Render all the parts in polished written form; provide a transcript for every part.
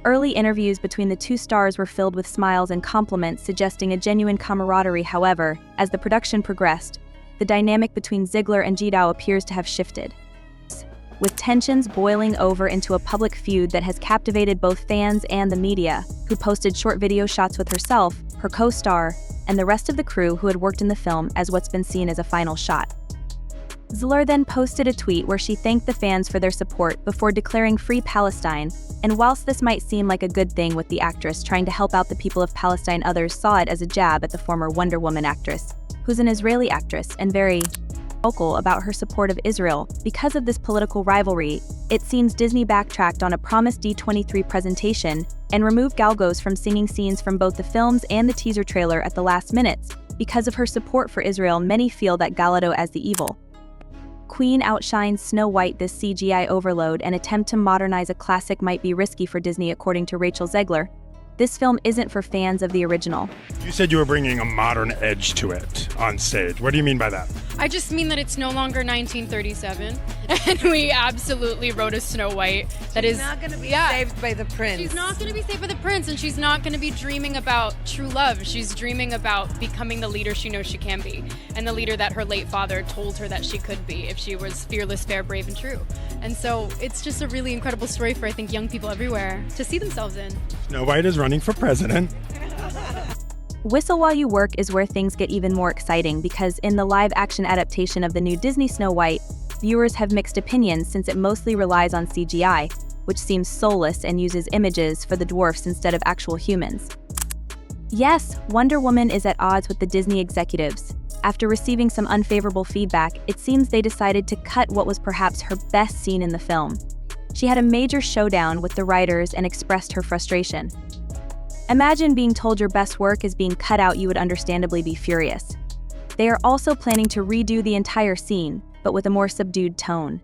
Early interviews between the two stars were filled with smiles and compliments, suggesting a genuine camaraderie. However, as the production progressed, the dynamic between Ziegler and Gadot appears to have shifted, with tensions boiling over into a public feud that has captivated both fans and the media, who posted short video shots with herself, her co-star, and the rest of the crew who had worked in the film as what's been seen as a final shot. Ziegler then posted a tweet where she thanked the fans for their support before declaring Free Palestine, and whilst this might seem like a good thing with the actress trying to help out the people of Palestine, others saw it as a jab at the former Wonder Woman actress, who's an Israeli actress and very vocal about her support of Israel. Because of this political rivalry, it seems Disney backtracked on a promised D23 presentation and removed Gal Gadot from singing scenes from both the films and the teaser trailer at the last minutes. Because of her support for Israel, many feel that Gal Gadot as the evil queen outshines Snow White. This CGI overload and attempt to modernize a classic might be risky for Disney, according to Rachel Ziegler. This film isn't for fans of the original. You said you were bringing a modern edge to it on stage. What do you mean by that? I just mean that it's no longer 1937, and we absolutely wrote a Snow White that is not going to be saved by the prince. She's not going to be saved by the prince, and she's not going to be dreaming about true love. She's dreaming about becoming the leader she knows she can be, and the leader that her late father told her that she could be if she was fearless, fair, brave, and true. And so it's just a really incredible story for, I think, young people everywhere to see themselves in. Snow White is running for president. Whistle while you work is where things get even more exciting, because in the live-action adaptation of the new Disney Snow White, viewers have mixed opinions since it mostly relies on CGI, which seems soulless and uses images for the dwarfs instead of actual humans. Yes, Wonder Woman is at odds with the Disney executives. After receiving some unfavorable feedback, it seems they decided to cut what was perhaps her best scene in the film. She had a major showdown with the writers and expressed her frustration. Imagine being told your best work is being cut out. You would understandably be furious. They are also planning to redo the entire scene, but with a more subdued tone.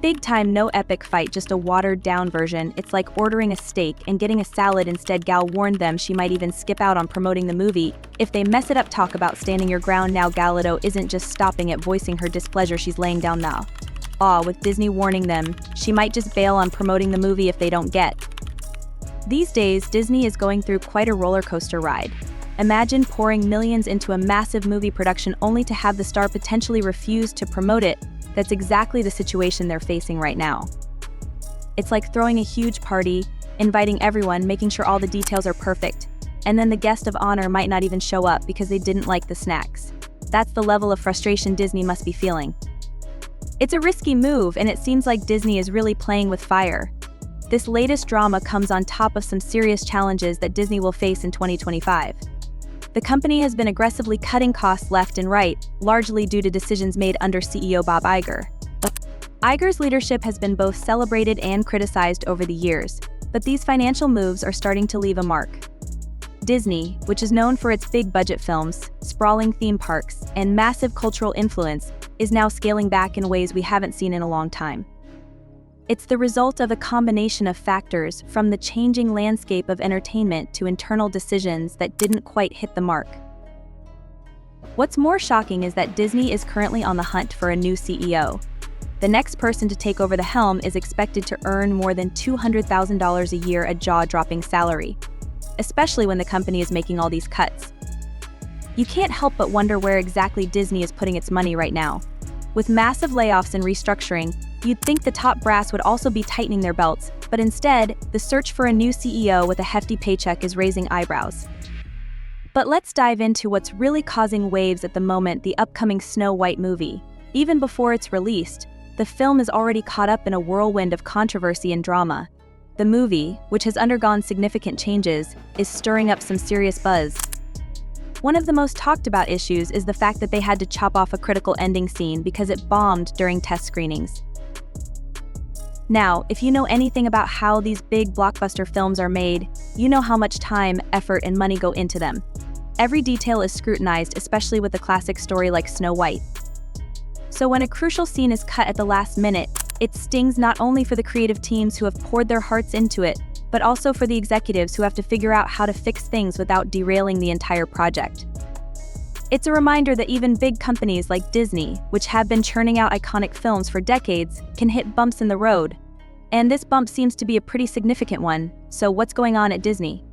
Big time, no epic fight, just a watered-down version. It's like ordering a steak and getting a salad instead. Gal warned them she might even skip out on promoting the movie if they mess it up. Talk about standing your ground. Now Gal Gadot isn't just stopping at voicing her displeasure, she's laying down the law, with Disney warning them she might just bail on promoting the movie if they don't get. These days, Disney is going through quite a roller coaster ride. Imagine pouring millions into a massive movie production only to have the star potentially refuse to promote it. That's exactly the situation they're facing right now. It's like throwing a huge party, inviting everyone, making sure all the details are perfect, and then the guest of honor might not even show up because they didn't like the snacks. That's the level of frustration Disney must be feeling. It's a risky move, and it seems like Disney is really playing with fire. This latest drama comes on top of some serious challenges that Disney will face in 2025. The company has been aggressively cutting costs left and right, largely due to decisions made under CEO Bob Iger. Iger's leadership has been both celebrated and criticized over the years, but these financial moves are starting to leave a mark. Disney, which is known for its big-budget films, sprawling theme parks, and massive cultural influence, is now scaling back in ways we haven't seen in a long time. It's the result of a combination of factors, from the changing landscape of entertainment to internal decisions that didn't quite hit the mark. What's more shocking is that Disney is currently on the hunt for a new CEO. The next person to take over the helm is expected to earn more than $200,000 a year, a jaw-dropping salary, especially when the company is making all these cuts. You can't help but wonder where exactly Disney is putting its money right now. With massive layoffs and restructuring, you'd think the top brass would also be tightening their belts, but instead, the search for a new CEO with a hefty paycheck is raising eyebrows. But let's dive into what's really causing waves at the moment: the upcoming Snow White movie. Even before it's released, the film is already caught up in a whirlwind of controversy and drama. The movie, which has undergone significant changes, is stirring up some serious buzz. One of the most talked about issues is the fact that they had to chop off a critical ending scene because it bombed during test screenings. Now, if you know anything about how these big blockbuster films are made, you know how much time, effort, and money go into them. Every detail is scrutinized, especially with a classic story like Snow White. So when a crucial scene is cut at the last minute, it stings not only for the creative teams who have poured their hearts into it, but also for the executives who have to figure out how to fix things without derailing the entire project. It's a reminder that even big companies like Disney, which have been churning out iconic films for decades, can hit bumps in the road. And this bump seems to be a pretty significant one, so what's going on at Disney?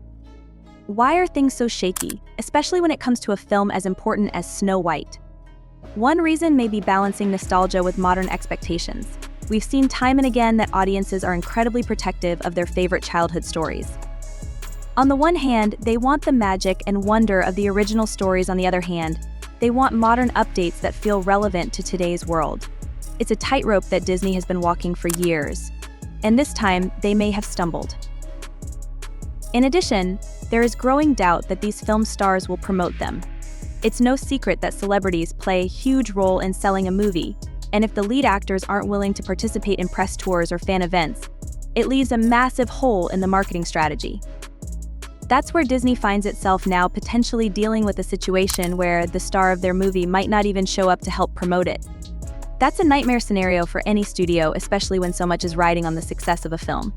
Why are things so shaky, especially when it comes to a film as important as Snow White? One reason may be balancing nostalgia with modern expectations. We've seen time and again that audiences are incredibly protective of their favorite childhood stories. On the one hand, they want the magic and wonder of the original stories. On the other hand, they want modern updates that feel relevant to today's world. It's a tightrope that Disney has been walking for years, and this time they may have stumbled. In addition, there is growing doubt that these film stars will promote them. It's no secret that celebrities play a huge role in selling a movie, and if the lead actors aren't willing to participate in press tours or fan events, it leaves a massive hole in the marketing strategy. That's where Disney finds itself now, potentially dealing with a situation where the star of their movie might not even show up to help promote it. That's a nightmare scenario for any studio, especially when so much is riding on the success of a film.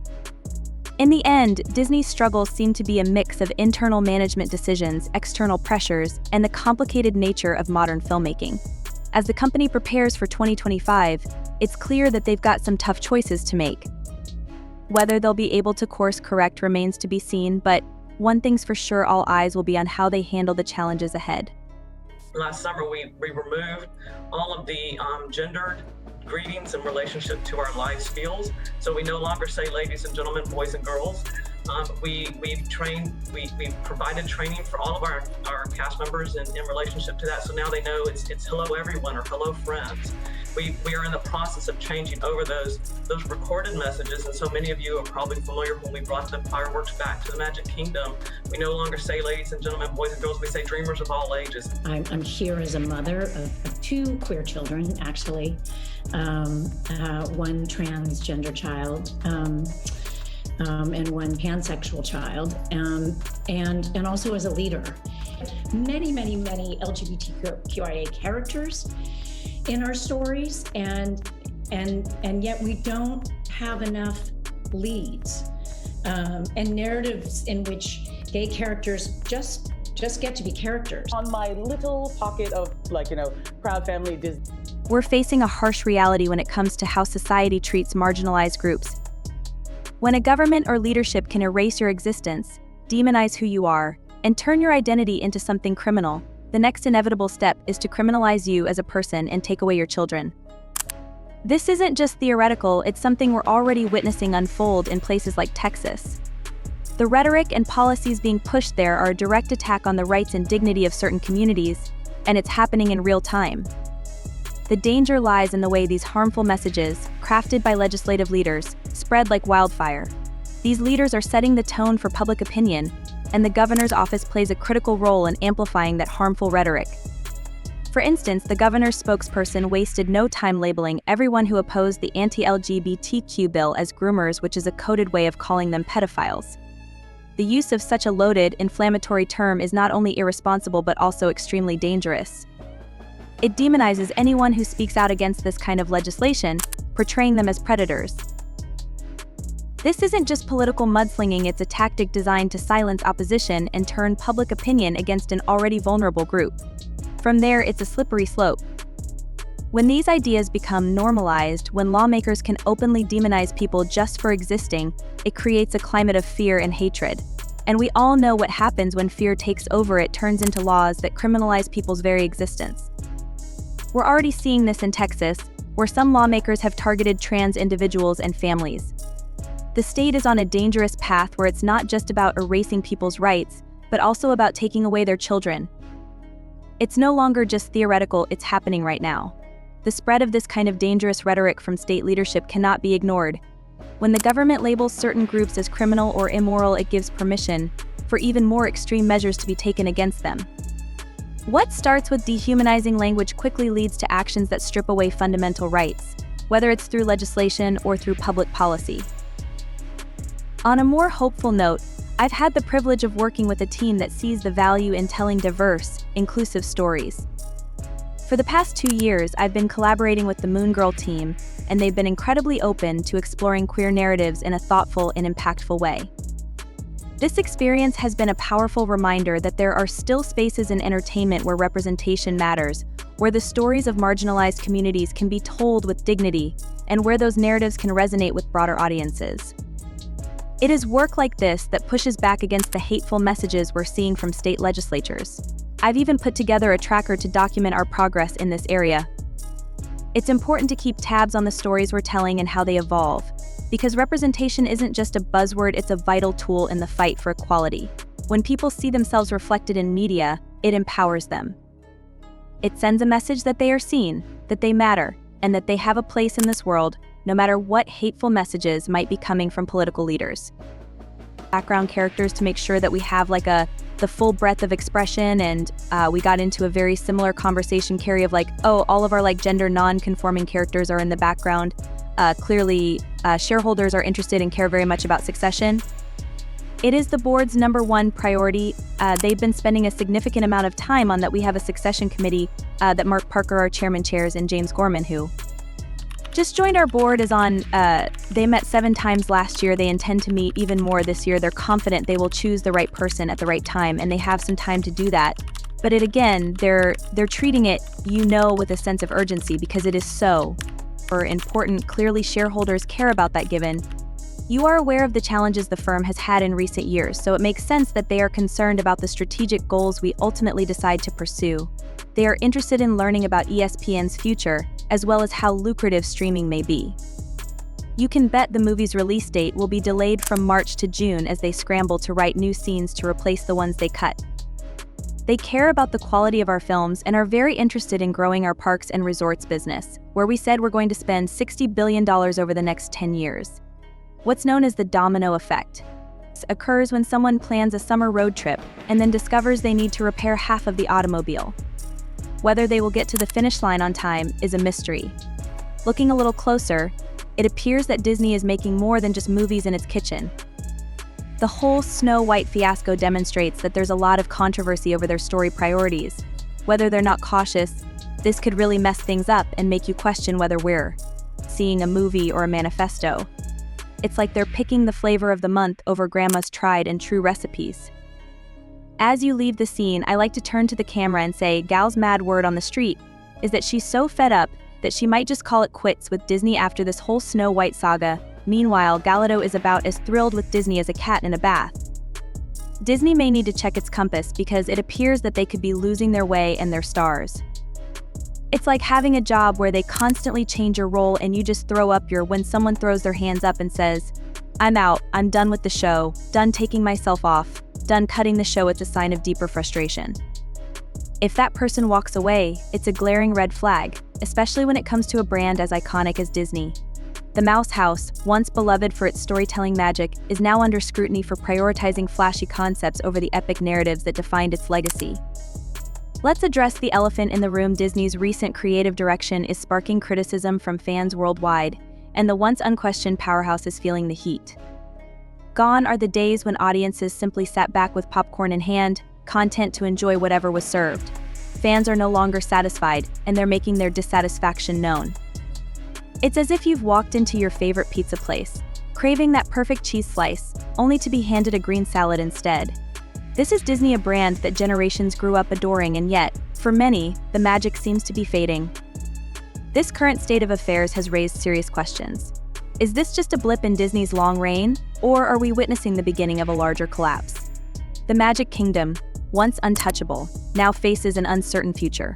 In the end, Disney's struggles seem to be a mix of internal management decisions, external pressures, and the complicated nature of modern filmmaking. As the company prepares for 2025, it's clear that they've got some tough choices to make. Whether they'll be able to course correct remains to be seen, but one thing's for sure, all eyes will be on how they handle the challenges ahead. Last summer, we removed all of the gendered greetings in relationship to our live spiels. So we no longer say ladies and gentlemen, boys and girls. We've provided training for all of our cast members in relationship to that. So now they know it's hello everyone or hello friends. We are in the process of changing over those recorded messages, and so many of you are probably familiar when we brought the fireworks back to the Magic Kingdom. We no longer say ladies and gentlemen, boys and girls, we say dreamers of all ages. I'm here as a mother of two queer children, actually, one transgender child, and one pansexual child, and also as a leader. Many LGBTQIA characters in our stories, and yet we don't have enough leads and narratives in which gay characters just get to be characters. On my little pocket of proud family Disney. We're facing a harsh reality when it comes to how society treats marginalized groups. When a government or leadership can erase your existence, demonize who you are, and turn your identity into something criminal, the next inevitable step is to criminalize you as a person and take away your children. This isn't just theoretical, it's something we're already witnessing unfold in places like Texas. The rhetoric and policies being pushed there are a direct attack on the rights and dignity of certain communities, and it's happening in real time. The danger lies in the way these harmful messages, crafted by legislative leaders, spread like wildfire. These leaders are setting the tone for public opinion, and the governor's office plays a critical role in amplifying that harmful rhetoric. For instance, the governor's spokesperson wasted no time labeling everyone who opposed the anti-LGBTQ bill as groomers, which is a coded way of calling them pedophiles. The use of such a loaded, inflammatory term is not only irresponsible but also extremely dangerous. It demonizes anyone who speaks out against this kind of legislation, portraying them as predators. This isn't just political mudslinging, it's a tactic designed to silence opposition and turn public opinion against an already vulnerable group. From there, it's a slippery slope. When these ideas become normalized, when lawmakers can openly demonize people just for existing, it creates a climate of fear and hatred. And we all know what happens when fear takes over, it turns into laws that criminalize people's very existence. We're already seeing this in Texas, where some lawmakers have targeted trans individuals and families. The state is on a dangerous path where it's not just about erasing people's rights, but also about taking away their children. It's no longer just theoretical, it's happening right now. The spread of this kind of dangerous rhetoric from state leadership cannot be ignored. When the government labels certain groups as criminal or immoral, it gives permission for even more extreme measures to be taken against them. What starts with dehumanizing language quickly leads to actions that strip away fundamental rights, whether it's through legislation or through public policy. On a more hopeful note, I've had the privilege of working with a team that sees the value in telling diverse, inclusive stories. For the past 2 years, I've been collaborating with the Moon Girl team, and they've been incredibly open to exploring queer narratives in a thoughtful and impactful way. This experience has been a powerful reminder that there are still spaces in entertainment where representation matters, where the stories of marginalized communities can be told with dignity, and where those narratives can resonate with broader audiences. It is work like this that pushes back against the hateful messages we're seeing from state legislatures. I've even put together a tracker to document our progress in this area. It's important to keep tabs on the stories we're telling and how they evolve, because representation isn't just a buzzword, it's a vital tool in the fight for equality. When people see themselves reflected in media, it empowers them. It sends a message that they are seen, that they matter, and that they have a place in this world, no matter what hateful messages might be coming from political leaders. Background characters to make sure that we have the full breadth of expression, and we got into a very similar conversation, Carrie, of all of our gender non-conforming characters are in the background. Clearly, shareholders are interested and care very much about succession. It is the board's #1 priority. They've been spending a significant amount of time on that. We have a succession committee that Mark Parker, our chairman, chairs, and James Gorman, who just joined our board, is on. They met 7 times last year. They intend to meet even more this year. They're confident they will choose the right person at the right time, and they have some time to do that. But they're treating it, with a sense of urgency, because it is so important. Clearly, shareholders care about that, given you are aware of the challenges the firm has had in recent years, so it makes sense that they are concerned about the strategic goals we ultimately decide to pursue. They are interested in learning about ESPN's future, as well as how lucrative streaming may be. You can bet the movie's release date will be delayed from March to June as they scramble to write new scenes to replace the ones they cut. They care about the quality of our films and are very interested in growing our parks and resorts business, where we said we're going to spend $60 billion over the next 10 years. What's known as the domino effect occurs when someone plans a summer road trip and then discovers they need to repair half of the automobile. Whether they will get to the finish line on time is a mystery. Looking a little closer, it appears that Disney is making more than just movies in its kitchen. The whole Snow White fiasco demonstrates that there's a lot of controversy over their story priorities. Whether they're not cautious, this could really mess things up and make you question whether we're seeing a movie or a manifesto. It's like they're picking the flavor of the month over grandma's tried and true recipes. As you leave the scene, I like to turn to the camera and say, Gal's mad word on the street is that she's so fed up that she might just call it quits with Disney after this whole Snow White saga. Meanwhile, Gadot is about as thrilled with Disney as a cat in a bath. Disney may need to check its compass, because it appears that they could be losing their way and their stars. It's like having a job where they constantly change your role and you just throw up when someone throws their hands up and says, I'm out, I'm done with the show, done taking myself off, done cutting the show. It's a sign of deeper frustration. If that person walks away, it's a glaring red flag, especially when it comes to a brand as iconic as Disney. The Mouse House, once beloved for its storytelling magic, is now under scrutiny for prioritizing flashy concepts over the epic narratives that defined its legacy. Let's address the elephant in the room. Disney's recent creative direction is sparking criticism from fans worldwide, and the once unquestioned powerhouse is feeling the heat. Gone are the days when audiences simply sat back with popcorn in hand, content to enjoy whatever was served. Fans are no longer satisfied, and they're making their dissatisfaction known. It's as if you've walked into your favorite pizza place, craving that perfect cheese slice, only to be handed a green salad instead. This is Disney, a brand that generations grew up adoring, and yet, for many, the magic seems to be fading. This current state of affairs has raised serious questions. Is this just a blip in Disney's long reign, or are we witnessing the beginning of a larger collapse? The Magic Kingdom, once untouchable, now faces an uncertain future.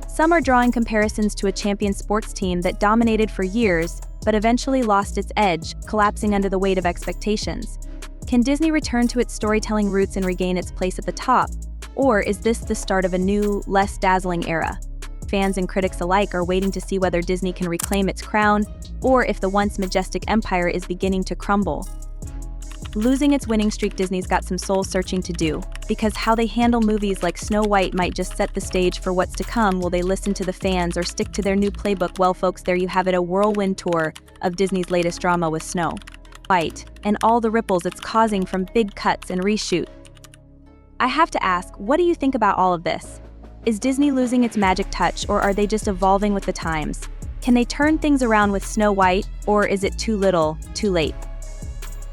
Some are drawing comparisons to a champion sports team that dominated for years, but eventually lost its edge, collapsing under the weight of expectations. Can Disney return to its storytelling roots and regain its place at the top? Or is this the start of a new, less dazzling era? Fans and critics alike are waiting to see whether Disney can reclaim its crown, or if the once majestic empire is beginning to crumble. Losing its winning streak, Disney's got some soul-searching to do, because how they handle movies like Snow White might just set the stage for what's to come. Will they listen to the fans or stick to their new playbook? Well, folks, there you have it, a whirlwind tour of Disney's latest drama with Snow White, and all the ripples it's causing from big cuts and reshoot. I have to ask, what do you think about all of this? Is Disney losing its magic touch, or are they just evolving with the times? Can they turn things around with Snow White, or is it too little, too late?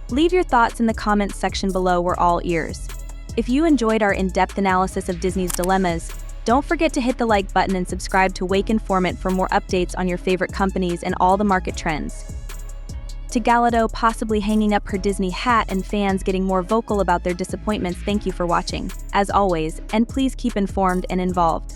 Leave your thoughts in the comments section below, we're all ears. If you enjoyed our in-depth analysis of Disney's dilemmas, Don't forget to hit the like button and subscribe to Wake Informant for more updates on your favorite companies and all the market trends. To Gadot possibly hanging up her Disney hat and fans getting more vocal about their disappointments, thank you for watching, as always, and please keep informed and involved.